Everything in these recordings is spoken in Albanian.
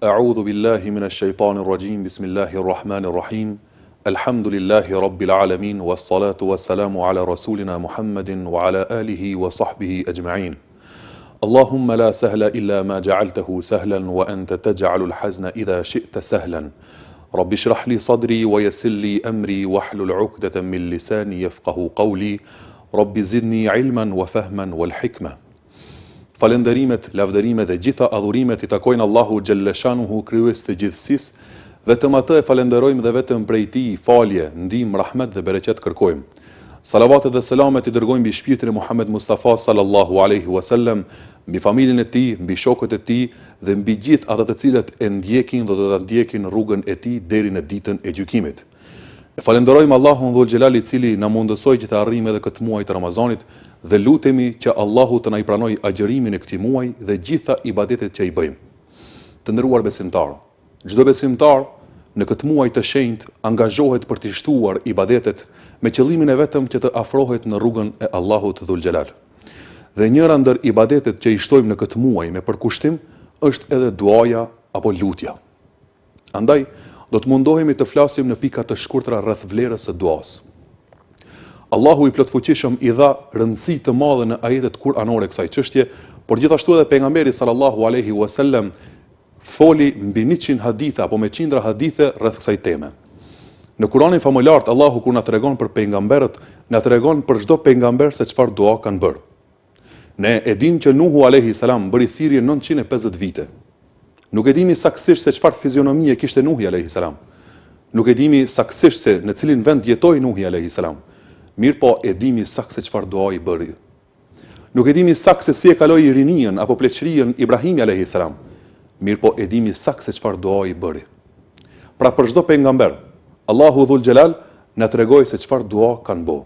A'udhu billahi minash shaitanir rajim. Bismillahir rahmanir rahim. Alhamdulillahi rabbil alamin wassalatu wassalamu ala rasulina Muhammadin wa ala alihi wa sahbihi ajma'in. Allahumma la sahla illa ma ja'altahu sahlan wa anta taj'alul hazna idha shi'ta sahlan. Rabbi shrah li sadri wa yassir li amri wahlul 'uqdatan min lisani yafqahu qawli. Rabbi zidni ilman wa fahman wal hikma. Falenderimet, lavderimet dhe gjitha adhurimet i takojnë Allahu Gjelleshanuhu, krijues të gjithësisë. Vetëm atë e falenderojmë dhe vetëm prej tij falje, ndihmë, rahmet dhe bereqet kërkojmë. Salavatet dhe selamet i dërgojmë mbi shpirtin e Muhammed Mustafa sallallahu alaihi wasallam, mbi familjen e tij, mbi shokët e tij dhe mbi gjithë ata të cilët e ndjekin dhe do ta ndjekin rrugën e tij deri në ditën e gjykimit. E falenderojmë Allahun Dhul Xhelal i cili na mundësoi që të arrijmë edhe këtë muaj të Ramazanit dhe lutemi që Allahu të na i pranojë agjërimin e këtij muaji dhe gjitha ibadetet që i bëjmë. Të nderuar besimtarë, çdo besimtar në këtë muaj të shenjtë angazhohet për të shtuar ibadetet me qëllimin e vetëm që të afrohet në rrugën e Allahut Dhul Xhelal. Dhe njëra ndër ibadetet që i shtojmë në këtë muaj me përkushtim është edhe duaja apo lutja. Andaj do të mundohemi të flasim në pika të shkurtra rreth vlerës së duas. Allahu i plotfuqishëm i dha rëndësi të madhe në ajetet kuranore kësaj çështje, por gjithashtu edhe pejgamberi sallallahu alaihi wasallam foli mbi 100 hadithe apo me qindra hadithe rreth kësaj teme. Në Kur'anin famullar Allahu kur na tregon për pejgamberët, na tregon për çdo pejgamber se çfarë dua kanë bërë. Ne e dimë që Nuhu alayhi salam bëri thirrje 950 vite. Nuk e dimi saktësisht se çfarë fizionomie kishte Nuhi alayhi salam. Nuk e dimi saktësisht se në cilin vend jetoi Nuhi alayhi salam. Mirë po e dimi saktë se çfarë dua i bëri. Nuk e dimi saktë se si e kaloi rinien apo pleqërinë Ibrahimi alayhi salam. Mirë po e dimi saktë se çfarë dua i bëri. Pra për çdo pejgamber, Allahu Dhul Xhelal na tregoi se çfarë dua kanë bë.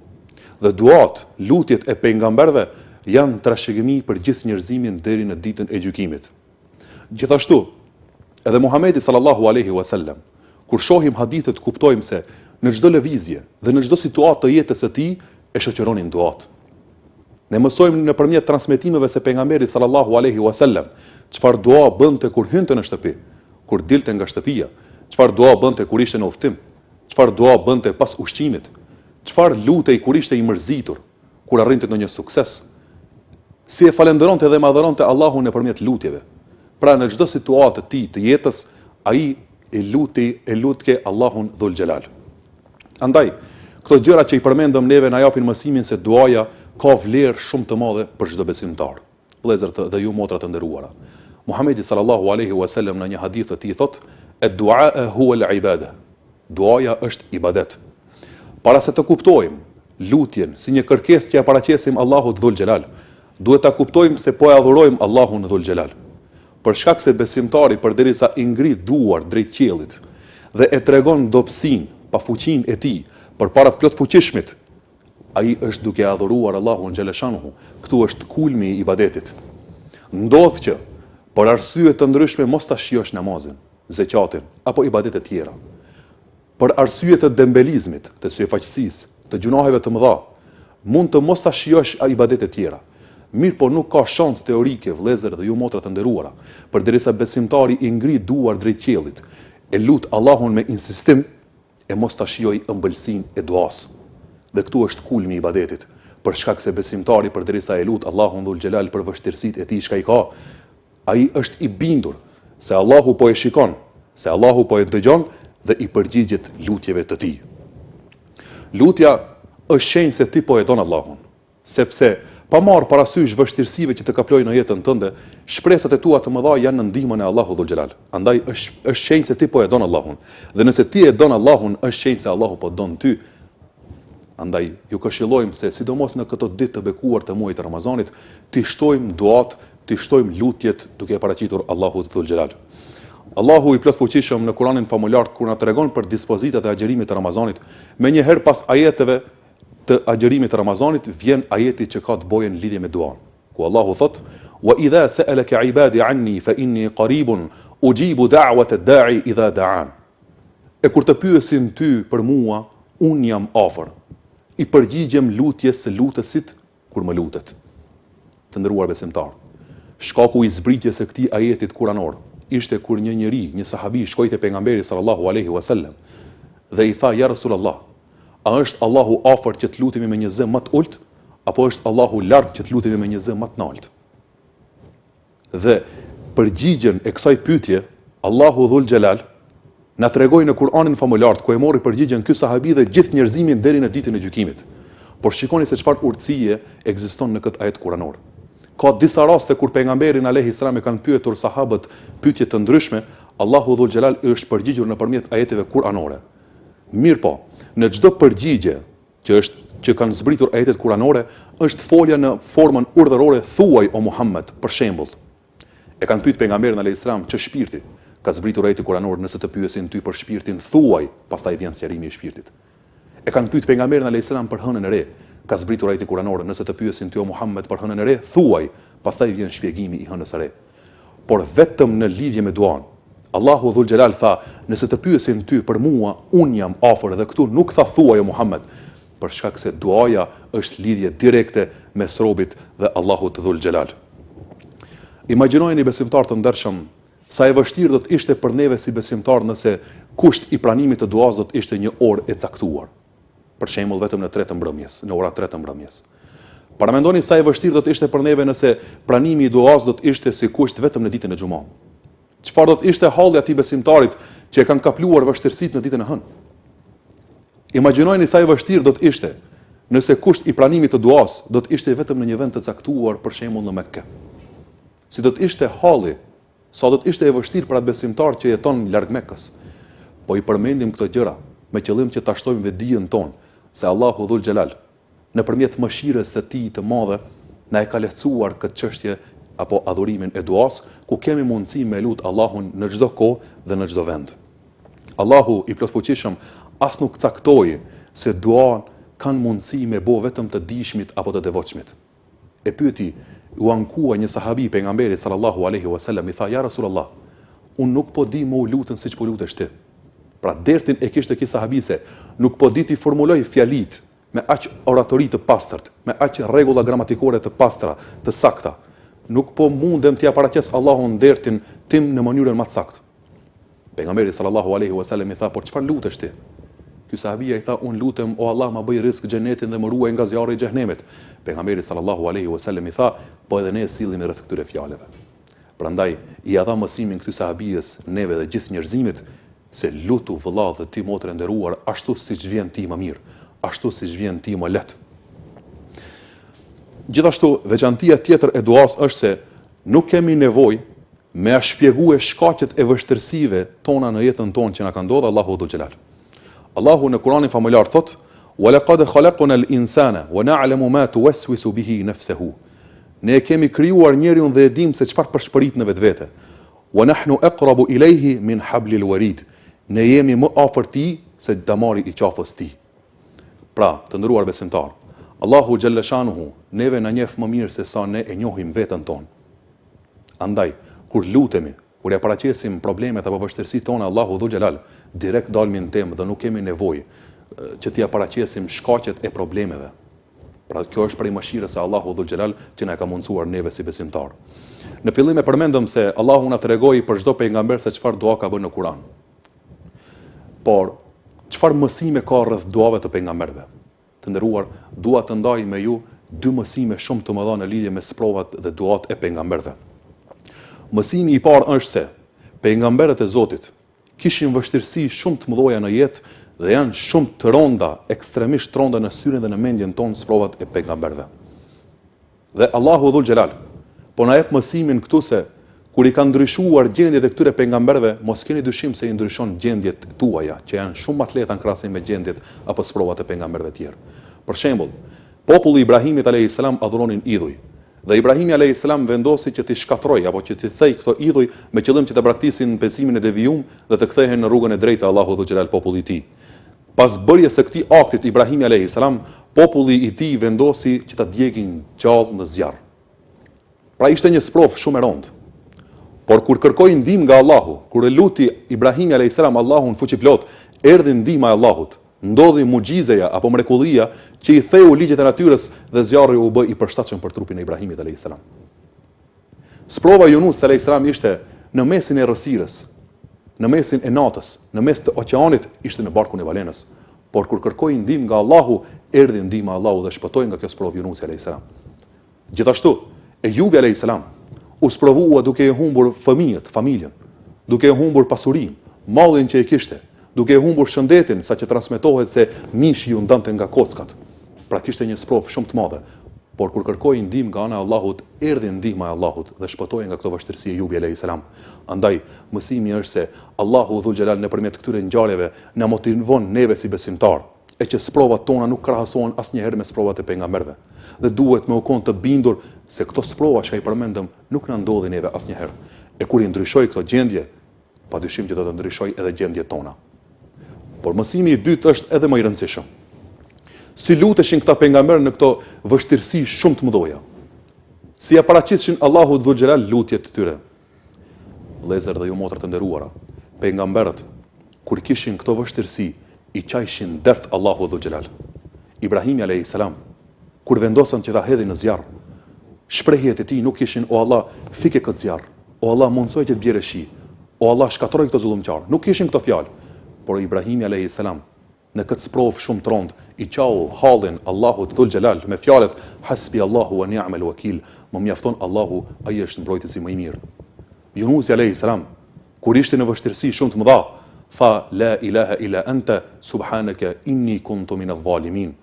Dhe duat, lutjet e pejgamberëve janë trashëgimi për gjithë njerëzimin deri në ditën e gjykimit. Gjithashtu, edhe Muhamedi sallallahu alaihi wasallam, kur shohim hadithet kuptojmë se në çdo lëvizje dhe në çdo situatë të jetës së tij e shoqëronin duat. Ne mësojmë nëpërmjet transmetimeve se pejgamberi sallallahu alaihi wasallam çfarë dua bënte kur hynte në shtëpi, kur dilte nga shtëpia, çfarë dua bënte kur ishte në udhtim, çfarë dua bënte pas ushqimit, çfarë lutej kur ishte i mërzitur, kur arrinte ndonjë sukses, si e falenderonte dhe madhëronte Allahun nëpërmjet lutjeve. Pra në çdo situatë të tij të jetës, ai e lutke Allahun Dhul Xhelal. Andaj, këto gjëra që i përmendëm neve na japin mësimin se duaja ka vlerë shumë të madhe për çdo besimtar. Vëllezër dhe ju motra të nderuara. Muhamedi sallallahu alaihi wasallam në një hadith të tij thotë: "Ad-du'a huwa al-ibada." Duaja është ibadet. Para se të kuptojmë lutjen si një kërkesë që ja paraqesim Allahut Dhul Xhelal, duhet ta kuptojmë se po e adhurojmë Allahun Dhul Xhelal. Për shkak se besimtari përderisa i ngrit duar drejt qiellit dhe e tregon dobësinë, pafuqinë e tij përpara të plot fuqishmit, ai është duke adhuruar Allahun Xheleshanuhu. Ktu është kulmi i ibadetit. Ndodh që për arsye të ndryshme mos ta shijosh namazin, zekatin apo ibadetet tjera. Për arsye të dembelizmit, të syfaqësisë, të gjunaheve të mëdha, mund të mos ta shijosh ibadetet tjera. Mirë po nuk ka shans teorike, vëllezër dhe ju motra të nderuara, përderisa besimtari i ngrit duar drejt qiellit, e lut Allahun me insistim, e mos ta shijoj ëmbëlsinë e duas. Dhe këtu është kulmi i ibadetit, për shkak se besimtari përderisa e lut Allahun Dhul Xhelal për vështirësitë e tij që ai ka, ai është i bindur se Allahu po e shikon, se Allahu po e dëgjon dhe i përgjigjet lutjeve të tij. Lutja është shenjë se ti po e don Allahun, sepse pa marrë parasysh vështirësive që të kaplojnë në jetën tënde, shpresat e tua të mëdha janë në ndihmën e Allahut Dhul Xhelal. Andaj është shenjë se ti po e don Allahun. Dhe nëse ti e don Allahun, është shenjë se Allahu po don ty. Andaj ju këshillojmë se sidomos në këto ditë të bekuar të muajit të Ramazanit, të shtojmë duat, të shtojmë lutjet duke paraqitur Allahut Dhul Xhelal. Allahu i plotfuqishëm në Kur'anin famullar kur na tregon për dispozitat e agjërimit të Ramazanit, menjëherë pas ajeteve të agjërimit të Ramazanit vjen ajeti që ka të bëjë në lidhje me duan. Ku Allahu thot: "Wa idha sa'alaka 'ibadi 'anni fa inni qaribun ujibu da'wata ad-da'i idha da'an." E kur të pyesin ty për mua, unë jam afër. I përgjigjem lutjes së lutësit kur më lutet. Të nderuar besimtar, shkaku i zbritjes së këtij ajetit kuranor ishte kur një njeri, një sahabi shkoi te pejgamberi sallallahu alaihi wasallam dhe i tha: "Ja Rasulullah, a është Allahu afër që të lutemi me një zë më të ulët, apo është Allahu larg që të lutemi me një zë më të lartë?" Dhe përgjigjen e kësaj pyetje Allahu Dhul Xhelal na tregoi në Kur'anin famullar, ku e mori përgjigjen ky sahabi dhe gjithë njerëzimin deri në ditën e gjykimit. Por shikoni se çfarë urtësie ekziston në këtë ajet kuranor. Ka disa raste kur pejgamberin alayhi salam e kanë pyetur sahabët pyetje të ndryshme, Allahu Dhul Xhelal është përgjigjur nëpërmjet ajeteve kuranore. Mirë po, në çdo përgjigje që kanë zbritur ajetet kuranore, është folja në formën urdhërore: "Thuaj o Muhammed", për shembull. E kanë pyet pejgamberin alayhis salam që shpirti ka zbritur ajeti kuranor, nëse të pyesin ty për shpirtin, thuaj, pastaj vjen sqarimi i shpirtit. E kanë pyet pejgamberin alayhis salam për hënën e re, ka zbritur ajeti kuranor, nëse të pyesin ty o Muhammed për hënën e re, thuaj, pastaj vjen shpjegimi i hënës së re. Por vetëm në lidhje me duan, Allahu Dhul Xhelal tha: "Nëse të pyesin ty për mua, unë jam afër", dhe këtu nuk tha thuaj o Muhammed, për shkak se duaja është lidhje direkte mes robit dhe Allahut Dhul Xhelal. Imagjinojeni besimtar të ndershëm, sa e vështirë do të ishte për neve si besimtar nëse kusht i pranimit të duas do të ishte një orë e caktuar. Për shembull, vetëm në 3 të mbrëmjes, në ora 3 të mbrëmjes. Paramendoni sa e vështirë do të ishte për neve nëse pranimi i duas do të ishte si kusht vetëm në ditën e xumah. Çfarë do të ishte halli atij besimtarit që e kanë kapluar vështirësitë në ditën e hënë? Imagjinojeni sa e vështirë do të ishte nëse kusht i pranimit të duas do të ishte vetëm në një vend të caktuar, për shembull në Mekë. Si do të ishte halli, sa do të ishte e vështirë për atë besimtar që jeton larg Mekës. Po i përmendim këto gjëra me qëllim që ta shtojmë vetdijen tonë se Allahu Dhul Xhelal nëpërmjet mëshirës së tij të madhe na e ka lehtësuar këtë çështje apo adhurimin e duas, ku kemi mundësi me lut Allahun në çdo kohë dhe në çdo vend. Allahu i plotfuqishëm as nuk caktoi se duan kanë mundësi me bo vetëm të dijshmit apo të devotshmit. E pyeti, u ankua një sahabi pejgamberit sallallahu alaihi wasallam, i tha: "Ja Rasulullah, unë nuk po di më u lutën siç po lutesh ti." Pra dertin e kishte ky sahabi se nuk po di ti formuloj fjalit me aq oratori të pastërt, me aq rregulla gramatikore të pastra, të sakta. Nuk po mundem t'ia paraqes Allahun dertin tim në mënyrën më të saktë. Pejgamberi sallallahu alaihi wasallam i tha: "Por çfarë lutesh ti?" Ky sahabia i tha: "Unë lutem, o Allah, ma bëj rizq xhenetin dhe më ruaj nga zjarri i xhenemit." Pejgamberi sallallahu alaihi wasallam i tha: "Po edhe ne sillemi rreth këtyre fjalëve." Prandaj i dha mësimin këtij sahabijës neve dhe gjithë njerëzimit se lutu vëlla dhe ti motre nderuar ashtu siç vjen ti më mirë, ashtu siç vjen ti më lehtë. Gjithashtu, veçantia tjetër e duas është se nuk kemi nevojë me a shpjegue shkaqet e vështirësive tona në jetën tonë që na ka ndodhur Allahu Dhul Xhelal. Allahu në Kur'anin famullar thot: "Wa laqad khalaqna al-insana wa na'lamu ma tuwaswisu bihi nafsuhu." Ne kemi krijuar njeriun dhe e dim se çfarë përshpërit në vetvete. "Wa nahnu aqrabu ilayhi min hablil warid." Ne jemi më afër tij se damari i qafës tij. Pra, të nderuar besimtar, Allahu xhalla shanuhu neve na njeh më mirë se sa ne e njohim veten tonë. Andaj, kur lutemi, kur ja paraqesim problemet apo vështirësitë tona Allahu Dhul Xhelal, direkt dalmi në temë dhe nuk kemi nevojë që t'ia paraqesim shkaqet e problemeve. Pra kjo është prej mëshirës së Allahu Dhul Xhelal që na ka mundsuar neve si besimtar. Në fillim e përmendëm se Allahu na tregoi për çdo pejgamber se çfarë dua ka bërë në Kur'an. Por çfarë mësime ka rreth duave të pejgamberëve? Të nderuar, dua të ndaj me ju 2 mësime shumë të mëdha në lidhje me sprovat dhe duat e pejgamberëve. Mësimi i parë është se pejgamberët e Zotit kishin vështirësi shumë të mëdha në jetë dhe janë shumë të ronda, ekstremisht të ronda në syrin dhe në mendjen tonë sprovat e pejgamberëve. Dhe Allahu Dhul Xhelal po na jep mësimin këtu se kur i kanë ndryshuar gjendjet e këtyre pejgamberëve, mos keni dyshim se i ndryshon gjendjet tuaja, që janë shumë më të lehta në krahasim me gjendjet apo sprovat e pejgamberëve të tjerë. Për shembull, populli i Ibrahimit alayhis salam adhuronin idhuj. Dhe Ibrahimi alayhis salam vendosi që t'i shkatroj apo që t'i thej këto idhuj me qëllim që të braktisin besimin e devijum dhe të kthehen në rrugën e drejtë të Allahut Dhul Xhelal popullit i tij. Pas bërjes së këtij aktit Ibrahimi alayhis salam, populli i tij vendosi që ta djegin gjallë në zjarr. Pra ishte një sprov shumë e rëndë. Por kur kërkoi ndihmë nga Allahu, kur e luti Ibrahimi alayhis salam Allahun fuqiplot, erdhi ndihma e Allahut. Ndodhi mucizeja apo mrekullia që i theu ligjet e natyrës dhe zjarri u bë i përshtatshëm për trupin e Ibrahimit alayhis salam. Sprova e Yunus alayhis salam ishte në mesin e errësirës, në mesin e natës, në mes të oqeanit, ishte në barkun e balenës. Por kur kërkoi ndihmë nga Allahu, erdhi ndihma e Allahut dhe shpëtoi nga kjo sprovë Yunusi alayhis salam. Gjithashtu, Ejubi alayhis salam u sprovua duke e humbur fëmijët, familjen, duke e humbur pasurinë, mallin që e kishte, duke e humbur shëndetin, saqë transmetohet se mishi ju ndante nga kockat. Pra kishte një sprovë shumë të madhe. Por kur kërkoi ndihmë nga ana e Allahut, erdhi ndihma e Allahut dhe shpëtoi nga këto vështirësi Ejubi alayhis salam. Andaj, mësimi është se Allahu Dhul Xhelal nëpërmjet këtyre ngjarjeve na motivon neve si besimtar, e që sprovat tona nuk krahasohen asnjëherë me sprovat e pejgamberëve. Dhe duhet me u kon të bindur se këto sprova që ai përmendëm nuk na ndodhin neve asnjëherë. E kur i ndryshoj këto gjendje, padyshim që do të ndryshoj edhe gjendjet tona. Por mësimi i dytë është edhe më i rëndësishëm. Si luteshin këta pejgamberë në këto vështirësi shumë të mëdha. Si ja paraqiteshin Allahu Dhul Xhelal lutjet të tyre. Vëllezër dhe ju motra të nderuara, pejgamberët kur kishin këto vështirësi, i qajshin dert Allahu Dhul Xhelal. Ibrahimi alayhis salam, kur vendosën që ta hedhin në zjarr, shprehjet e tij nuk ishin o Allah, fike këtë zjarr, o Allah mundsoj që të bjerë shi, o Allah shkatroj këto zullumqtar. Nuk kishin këto fjalë, por Ibrahimi alayhis salam në këtë sprovë shumë të rëndë, i qau hallin Allahu Dhul Xhelal me fjalët hasbi Allahu wa ni'mal wakil, më mjafton Allahu, ai është mbrojtësi më i mirë. Yunusi alayhis salam, kur ishte në vështirësi shumë të mëdha, tha la ilaha illa anta subhanaka inni kuntu minadh dhalimin.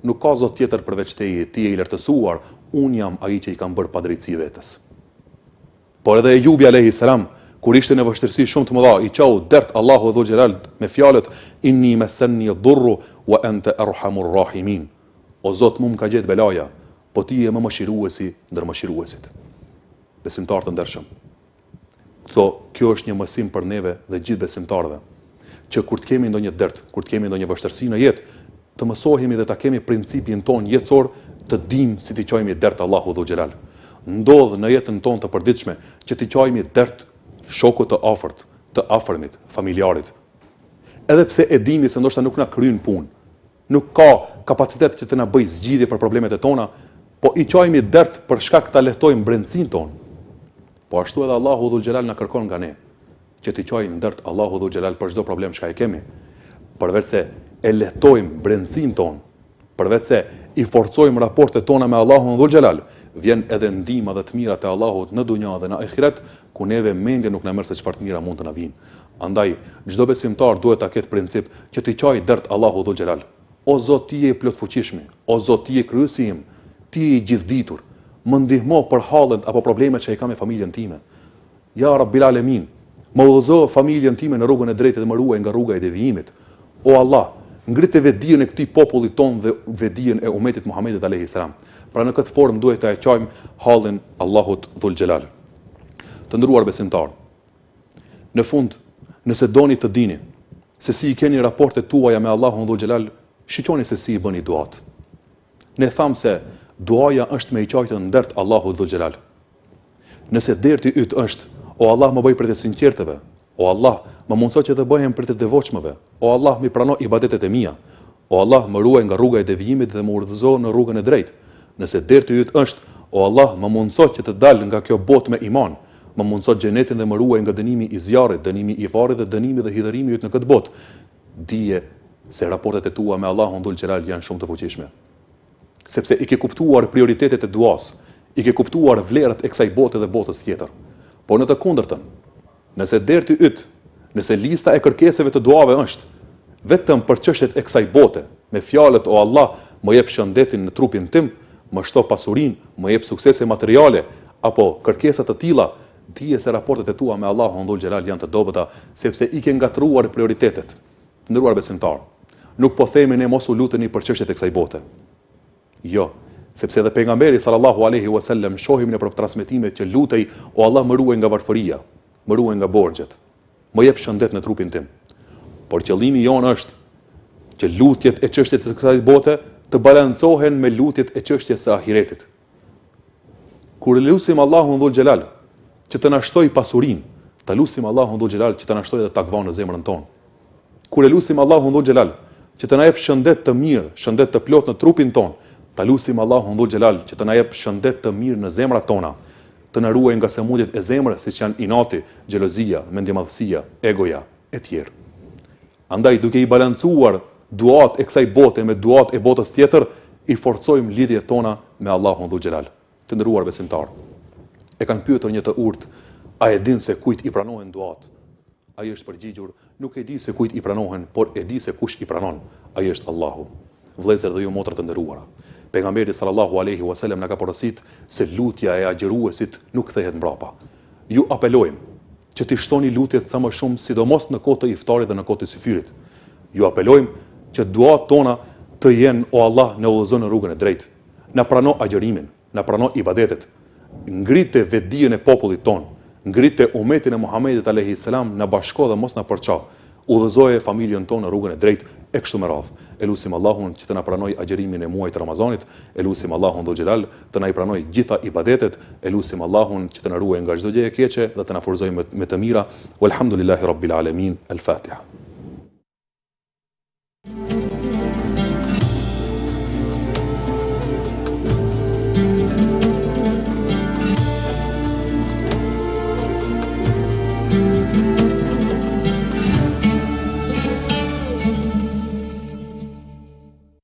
Nuk ka zot tjetër përveç teje, ti je i lartësuar, un jam ai që i kam bërë padrejtësi vetes. Por edhe Ejubi alayhis salam, kur ishte në vështirësi shumë të mëdha, i qau dert Allahu Dhul Xhelal me fjalët inni masanni ad-durru wa anta arhamur rahimin. O Zot, më ka gjetë belaja, po ti je më mëshiruesi ndër mëshiruesit. Besimtar të ndershëm, kjo është një mësim për neve dhe gjithë besimtarëve, që kur të kemi ndonjë dert, kur të kemi ndonjë vështirësi në jetë, të mësohemi dhe ta kemi principin ton jetësor të dim si t'i qojmë dert Allahu Dhul Xhelal. Ndodh në jetën tonë të përditshme që t'i qojmë dert shokut të afërt, të afërmit, familjarit. Edhe pse e dimi se ndoshta nuk na kryen punë, nuk ka kapacitet që të na bëjë zgjidhje për problemet e tona, po i qojmë dert për shkak ta lehtojmë brendësinë tonë. Po ashtu edhe Allahu Dhul Xhelal na kërkon nga ne që t'i qojmë dert Allahu Dhul Xhelal për çdo problem që e kemi, përveç se e lehtojmë brendësinë tonë, përveç se i forcojmë raportet tona me Allahun Dhul Xhelal, vjen edhe ndihma dhe të mirat e Allahut në dunja dhe në ahiret, ku neve mendja nuk na merr se çfarë të mira mund të na vinë. Andaj, çdo besimtar duhet ta ketë princip që t'i qojë dert Allahu Dhul Xhelal. O Zot, ti je plot fuqishëm, o Zot, ti je kryesi im, ti je i gjithditur. Më ndihmo për hallet apo problemet që e kam me familjen time. Ja Rabbil Alamin, më udhëzo familjen time në rrugën e drejtë dhe më ruaj nga rruga e devijimit. O Allah, ngritë vetdijen e këtij popullit ton dhe vetdijen e umetit Muhamedit alayhis salam. Pra në këtë formë duhet ta qojmë hallin Allahut Dhul Xhelal. Të nderuar besimtar, në fund, nëse doni të dini se si i keni raportet tuaja me Allahun Dhul Xhelal, shiqoni se si i bëni duat. Ne thamë se duaja është me i qajtë në dert Allahu Dhul Xhelal. Nëse derti yt është, o Allah më bëj për të sinqertëve, o Allah më mundso që të bëhem për të devotshmëve, o Allah më prano ibadetet e mia, o Allah më ruaj nga rruga e devijimit dhe më urdhëzo në rrugën e drejtë. Nëse derti yt është, o Allah më mundso që të dal nga kjo botë me iman, më mundso xhenetin dhe më ruaj nga dënimi i zjarrit, dënimi i varrit dhe dënimi dhe hidhërimi yt në këtë botë. Dije se raportet e tua me Allahun Dhul Xhelal janë shumë të fuqishme. Sepse i ke kuptuar prioritetet e duas, i ke kuptuar vlerat e kësaj bote dhe botës tjetër. Por në të kundërtën, nëse derti yt, nëse lista e kërkesave të duave është vetëm për çështjet e kësaj bote, me fjalët o Allah, më jep shëndetin në trupin tim, më shto pasurinë, më jep suksese materiale, apo kërkesa të tilla, dije se raportet e tua me Allahun Dhul Xhelal janë të dobëta, sepse i ke ngatruar prioritetet. Nderuar besimtar, nuk po themi ne mos u luteni për çështjet e kësaj bote. Jo, sepse edhe pejgamberi sallallahu alaihi wasallam shohim në transmetimet që lutej, o Allah më ruaj nga varfëria, më ruaj nga borxhet, më jep shëndet në trupin tim. Por qëllimi jon është që lutjet e çështjes së kësaj bote të balancohen me lutjet e çështjes së ahiretit. Kur lutim Allahun Dhul Xhelal që të na shtoj pasurinë, ta lutim Allahun Dhul Xhelal që të na shtoj edhe takvan në zemrën tonë. Kur lutim Allahun Dhul Xhelal që të na jep shëndet të mirë, shëndet të plot në trupin tonë, ta lutim Allahun Dhul Xhelal që të na jep shëndet të mirë në zemrat tona. të na ruaj nga sëmundjet e zemrës, siç janë inati, xhelozia, mendjemadhësia, egoja e tjerë. Andaj duke i balancuar duat e kësaj bote me duat e botës tjetër, i forcojmë lidhjet tona me Allahun dhul xhelal. Të nderuar besimtar, e kanë pyetur një të urtë, a e din se kujt i pranohen duat? Ai është përgjigjur, nuk e di se kujt i pranohen, por e di se kush i pranon. Ai është Allahu. Vëllezër dhe ju motra të nderuara, pejgamberi sallallahu alaihi wasallam na ka porositur se lutja e agjëruesit nuk kthehet mbrapa. Ju apelojmë që t'i shtoni lutjet sa më shumë, sidomos në kohë të iftarit dhe në kohë të syfyrit. Ju apelojmë që duat tona të jenë: o Allah, na udhëzo në rrugën e drejtë, na prano agjërimin, na prano ibadetet, ngrite vetdijen e popullit ton, ngrite umetin e Muhamedit alayhi salam, na bashko dhe mos na përço, udhëzoje familjen tonë në rrugën e drejtë e kështu me radhë. Elusim Allahun që të na pranoj agjërimin e muajit Ramazanit, elusim Allahun dhul xhelal të na i pranoj gjitha ibadetet, elusim Allahun që të na ruaj nga çdo gjë e keqe dhe të na forcojë me të mira. Walhamdulillahi rabbil alamin. Al-Fatiha.